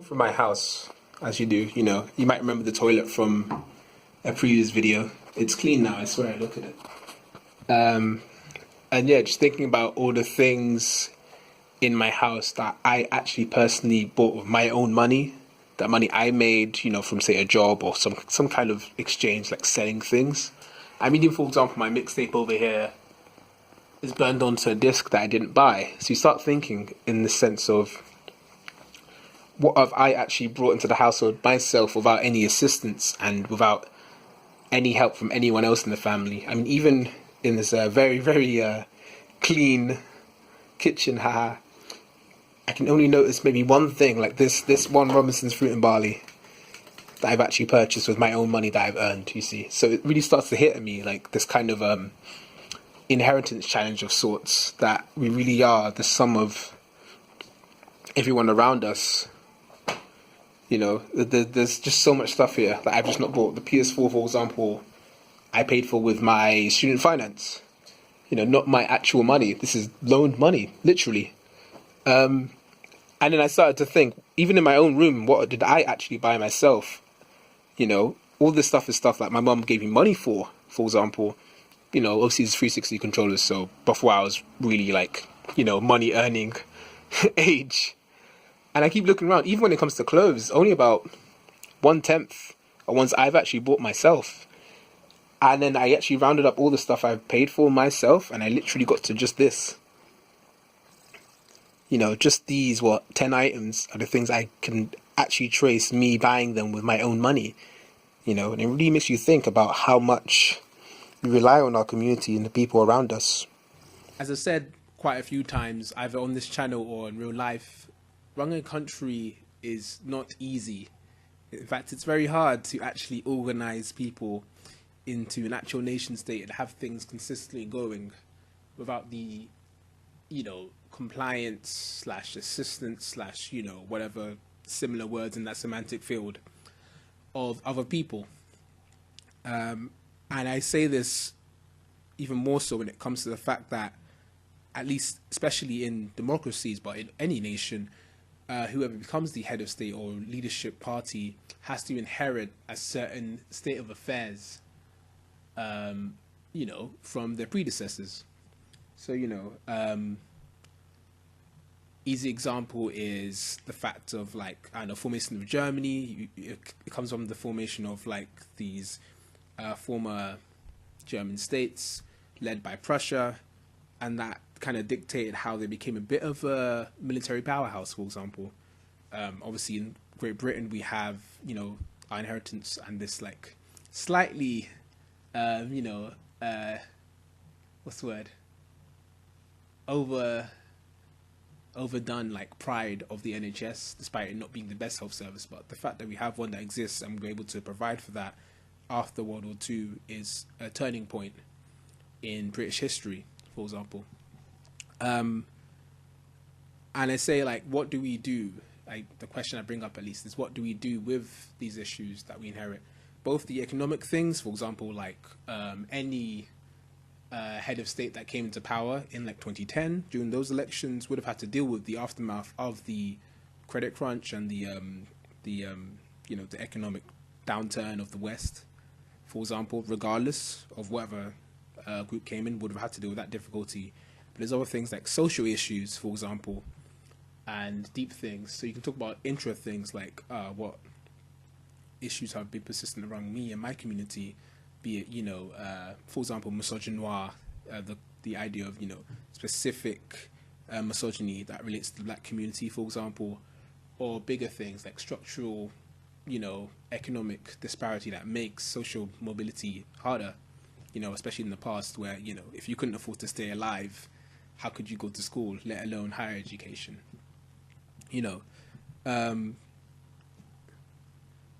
From my house, as you do, you might remember the toilet from a previous video. It's clean now, I swear. Look at it. And yeah, just thinking about all the things in my house that I actually personally bought with my own money, that money I made, from say a job or some kind of exchange, like selling things. I mean, even for example, my mixtape over here is burned onto a disc that I didn't buy. So you start thinking in the sense of what have I actually brought into the household myself without any assistance and without any help from anyone else in the family. I mean, even in this very, very clean kitchen, haha, I can only notice maybe one thing, like this one Robinson's fruit and barley that I've actually purchased with my own money that I've earned, you see. So it really starts to hit at me, like this kind of inheritance challenge of sorts, that we really are the sum of everyone around us. There's just so much stuff here that I've just not bought. The PS4, for example, I paid for with my student finance. Not my actual money. This is loaned money, literally. And then I started to think, even in my own room, what did I actually buy myself? All this stuff is stuff that my mum gave me money for example. Obviously it's 360 controllers, so before I was really like, money earning age. And I keep looking around, even when it comes to clothes, only about 1/10 are ones I've actually bought myself. And then I actually rounded up all the stuff I've paid for myself, and I literally got to just this. Just these, 10 items are the things I can actually trace me buying them with my own money. And it really makes you think about how much we rely on our community and the people around us. As I said quite a few times, either on this channel or in real life, running a country is not easy. In fact, it's very hard to actually organize people into an actual nation state and have things consistently going without the, compliance slash assistance slash, whatever similar words in that semantic field of other people. And I say this even more so when it comes to the fact that, at least, especially in democracies, but in any nation, whoever becomes the head of state or leadership party has to inherit a certain state of affairs, from their predecessors. So, easy example is the fact of, like, I don't know, formation of Germany. It comes from the formation of, like, these former German states led by Prussia, and that kind of dictated how they became a bit of a military powerhouse, for example. Obviously, in Great Britain, we have, our inheritance and this, like, slightly, what's the word? Overdone, like, pride of the NHS, despite it not being the best health service. But the fact that we have one that exists and we're able to provide for that after World War II is a turning point in British history, for example. And I say, like, what do we do? Like, the question I bring up, at least, is what do we do with these issues that we inherit? Both the economic things, for example, like any head of state that came into power in, like, 2010 during those elections would have had to deal with the aftermath of the credit crunch and the economic downturn of the West, for example. Regardless of whatever group came in, would have had to deal with that difficulty. But there's other things like social issues, for example, and deep things. So you can talk about intra things like what issues have been persistent around me and my community, be it, for example, misogynoir, the idea of, specific misogyny that relates to the black community, for example, or bigger things like structural, economic disparity that makes social mobility harder, especially in the past where, if you couldn't afford to stay alive, how could you go to school, let alone higher education?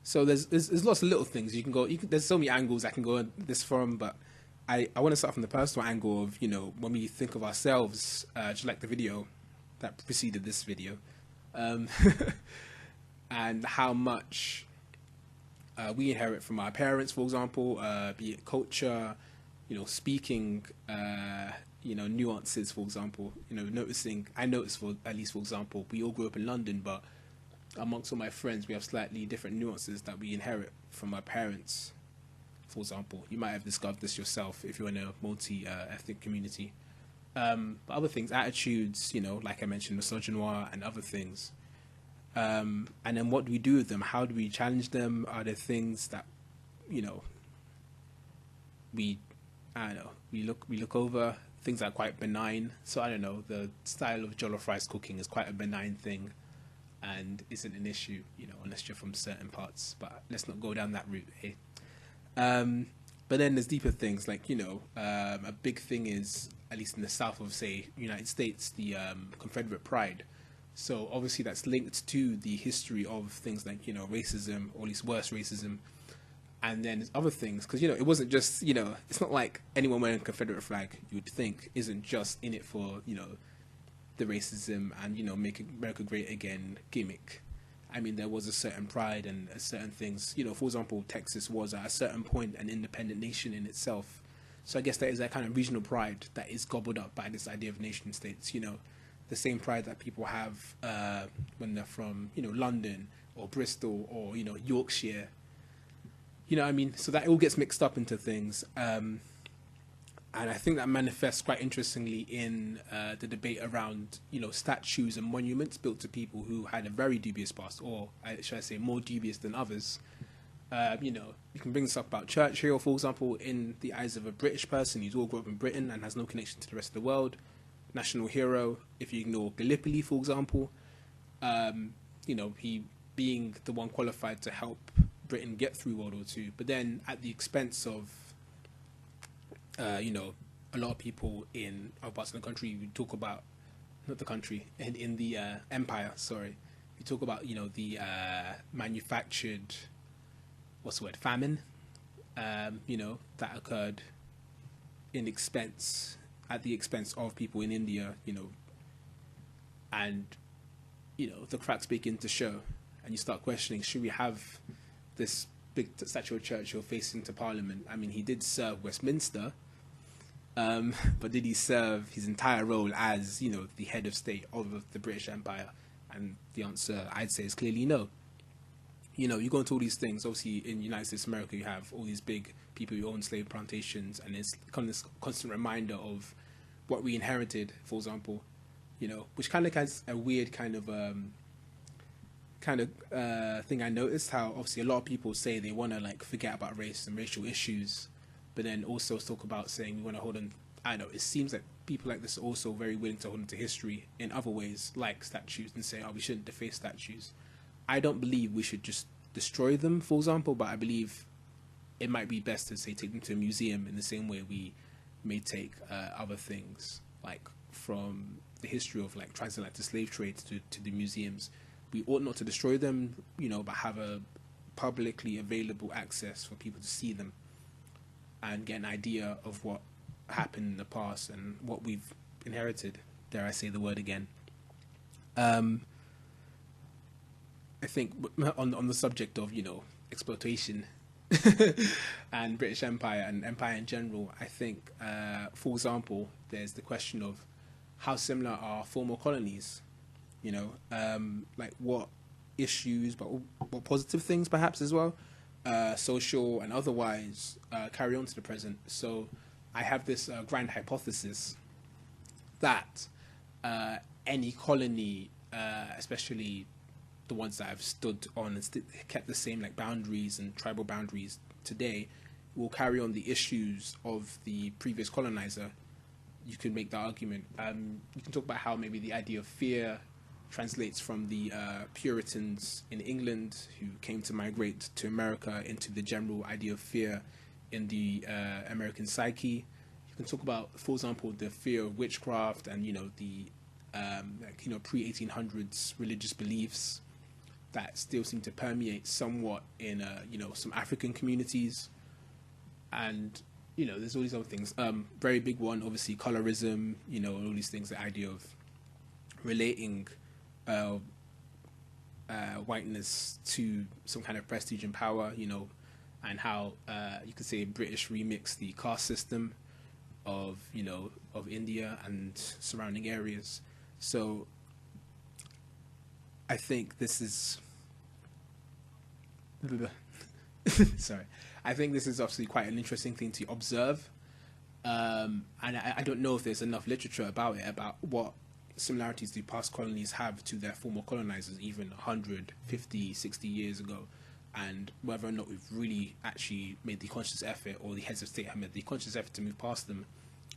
So there's lots of little things you can go. There's so many angles I can go on this from, but I want to start from the personal angle of, when we think of ourselves, just like the video that preceded this video, um, and how much we inherit from our parents, for example, be it culture, speaking, nuances, for example, noticing. I noticed, for at least, for example, we all grew up in London, but amongst all my friends, we have slightly different nuances that we inherit from our parents. For example, you might have discovered this yourself if you're in a multi-ethnic community. But other things, attitudes, like I mentioned, misogynoir and other things. And then what do we do with them? How do we challenge them? Are there things that, you know, we, I don't know, we look over things that are quite benign. So I don't know, the style of jollof rice cooking is quite a benign thing and isn't an issue, unless you're from certain parts. But let's not go down that route, eh? But then there's deeper things like, a big thing is, at least in the south of, say, United States, the Confederate pride. So obviously that's linked to the history of things like, racism, or at least worse racism. And then there's other things, because, it wasn't just, it's not like anyone wearing a Confederate flag, you would think, isn't just in it for, the racism and, make America great again gimmick. I mean, there was a certain pride and certain things, for example, Texas was at a certain point an independent nation in itself. So I guess there is that kind of regional pride that is gobbled up by this idea of nation states, the same pride that people have when they're from, London or Bristol or, Yorkshire. You know what I mean? So that all gets mixed up into things. And I think that manifests quite interestingly in the debate around, statues and monuments built to people who had a very dubious past, or should I say more dubious than others. You can bring this up about Churchill, for example, in the eyes of a British person who's all grew up in Britain and has no connection to the rest of the world. National hero, if you ignore Gallipoli, for example. He being the one qualified to help Britain get through World War II, but then at the expense of a lot of people in other parts of the country. We talk about, not the country, in the empire, sorry. We talk about, the manufactured, famine, that occurred at the expense of people in India, and, the cracks begin to show. And you start questioning, should we have this big statue of Churchill facing to Parliament? I mean, he did serve Westminster, but did he serve his entire role as, the head of state of the British Empire? And the answer, I'd say, is clearly no. You go into all these things. Obviously, in United States of America, you have all these big people who own slave plantations, and it's kind of this constant reminder of what we inherited, for example, which kind of has a weird kind of thing I noticed, how obviously a lot of people say they want to forget about race and racial issues, but then also talk about saying we want to hold on. I know it seems like people like this are also very willing to hold on to history in other ways, like statues, and say, oh, we shouldn't deface statues. I don't believe we should just destroy them, for example, but I believe it might be best to say take them to a museum in the same way we may take other things, like from the history of transatlantic slave trade to the museums. We ought not to destroy them, but have a publicly available access for people to see them and get an idea of what happened in the past and what we've inherited. Dare I say the word again? I think on the subject of exploitation and British Empire and empire in general, I think, for example, there's the question of how similar are former colonies. What issues, but what positive things perhaps as well, social and otherwise, carry on to the present. So I have this grand hypothesis that any colony, especially the ones that have stood on and kept the same boundaries and tribal boundaries today, will carry on the issues of the previous colonizer. You can make the argument. You can talk about how maybe the idea of fear translates from the Puritans in England who came to migrate to America into the general idea of fear in the American psyche. You can talk about, for example, the fear of witchcraft and the pre-1800s religious beliefs that still seem to permeate somewhat in some African communities. And there's all these other things. Very big one, obviously, colorism. All these things. The idea of relating whiteness to some kind of prestige and power, and how you could say British remix the caste system of India and surrounding areas. So I think this is sorry, I think this is obviously quite an interesting thing to observe. And I don't know if there's enough literature about it, about what similarities the past colonies have to their former colonizers, even 100, 50, 60 years ago, and whether or not we've really actually made the conscious effort, or the heads of state have made the conscious effort to move past them.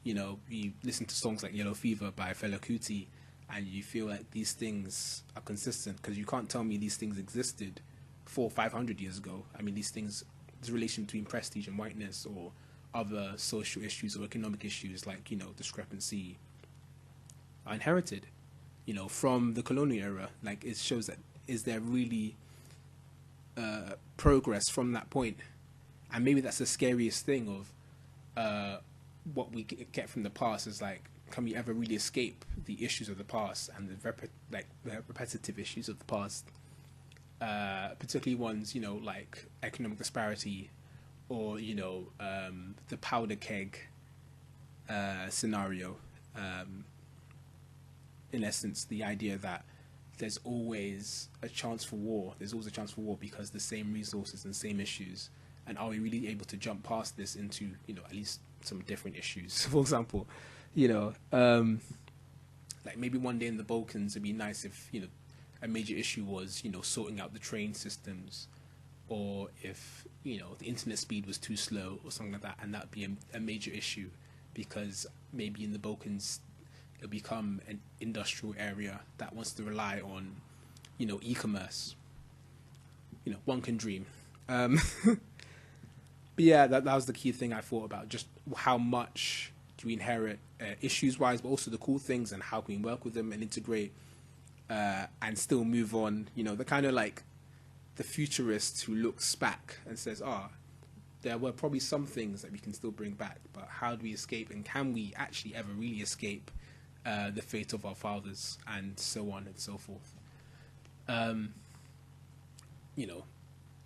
You know, you listen to songs like Yellow Fever by Fela Kuti, and you feel like these things are consistent, because you can't tell me these things existed 400, 500 years ago. I mean, these things, the relation between prestige and whiteness, or other social issues or economic issues like, you know, discrepancy, are inherited, you know, from the colonial era. Like, it shows that, is there really progress from that point? And maybe that's the scariest thing of what we get from the past, is like, can we ever really escape the issues of the past and the repetitive issues of the past, particularly ones, you know, like economic disparity, or, you know, the powder keg scenario. In essence, the idea that there's always a chance for war. There's always a chance for war because the same resources and same issues. And are we really able to jump past this into, you know, at least some different issues? For example, you know, like maybe one day in the Balkans, it'd be nice if, you know, a major issue was, you know, sorting out the train systems, or if, you know, the internet speed was too slow or something like that, and that'd be a major issue, because maybe in the Balkans it'll become an industrial area that wants to rely on, you know, e-commerce. You know, one can dream. But yeah, that was the key thing I thought about, just how much do we inherit issues-wise, but also the cool things, and how can we work with them and integrate and still move on. You know, the kind of like the futurist who looks back and says, there were probably some things that we can still bring back, but how do we escape, and can we actually ever really escape the fate of our fathers, and so on and so forth. You know,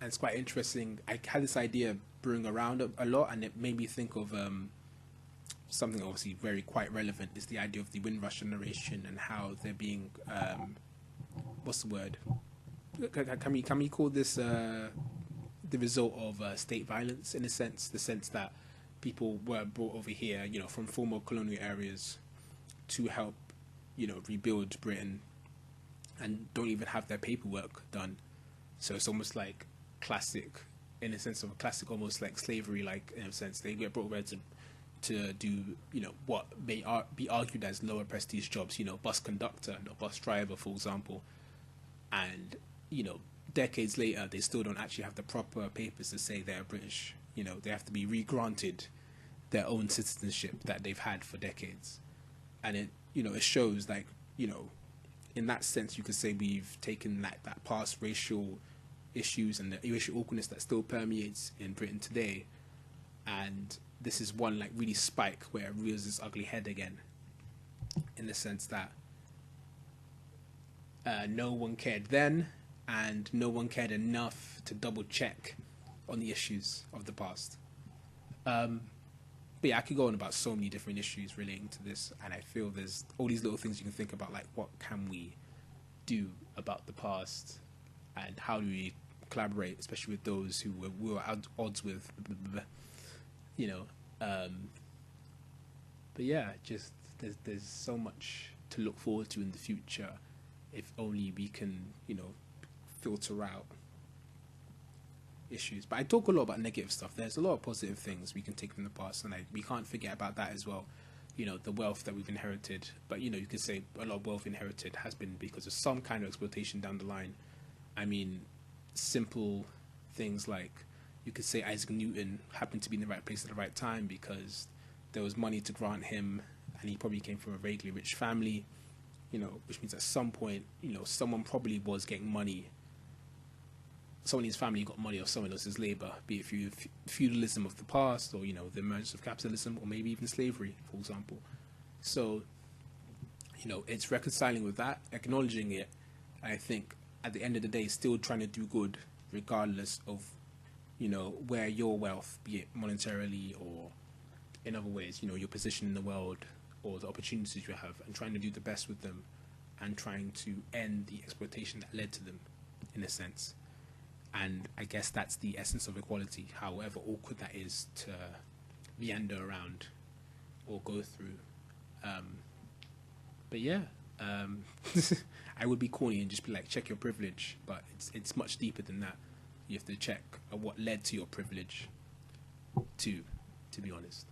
and it's quite interesting. I had this idea brewing around a lot, and it made me think of something obviously very quite relevant, is the idea of the Windrush generation, and how they're being what's the word? Can we call this the result of state violence, in a sense, the sense that people were brought over here, you know, from former colonial areas to help, you know, rebuild Britain, and don't even have their paperwork done. So it's almost like classic, in a sense of a classic, almost like slavery, like, in a sense they get brought over to do, you know, what may be argued as lower prestige jobs, you know, bus conductor or bus driver, for example. And, you know, decades later, they still don't actually have the proper papers to say they're British. You know, they have to be re-granted their own citizenship that they've had for decades. And it, you know, it shows, like, you know, in that sense, you could say we've taken like that past racial issues and the racial awkwardness that still permeates in Britain today, and this is one like really spike where it rears its ugly head again, in the sense that no one cared then, and no one cared enough to double check on the issues of the past. But yeah, I could go on about so many different issues relating to this, and I feel there's all these little things you can think about, like what can we do about the past, and how do we collaborate, especially with those who we were at odds with, you know. But yeah, just there's so much to look forward to in the future, if only we can, you know, filter out issues. But I talk a lot about negative stuff. There's a lot of positive things we can take from the past, and we can't forget about that as well. You know, the wealth that we've inherited. But, you know, you could say a lot of wealth inherited has been because of some kind of exploitation down the line. I mean, simple things like, you could say Isaac Newton happened to be in the right place at the right time because there was money to grant him, and he probably came from a vaguely rich family, you know, which means at some point, you know, someone probably was getting money. Someone in his family got money off someone else's labor, be it through feudalism of the past, or, you know, the emergence of capitalism, or maybe even slavery, for example. So, you know, it's reconciling with that, acknowledging it, and I think at the end of the day, still trying to do good, regardless of, you know, where your wealth, be it monetarily or in other ways, you know, your position in the world or the opportunities you have, and trying to do the best with them, and trying to end the exploitation that led to them, in a sense. And I guess that's the essence of equality, however awkward that is to meander around or go through. But yeah, I would be corny and just be like, check your privilege, but it's much deeper than that. You have to check what led to your privilege, too, to be honest.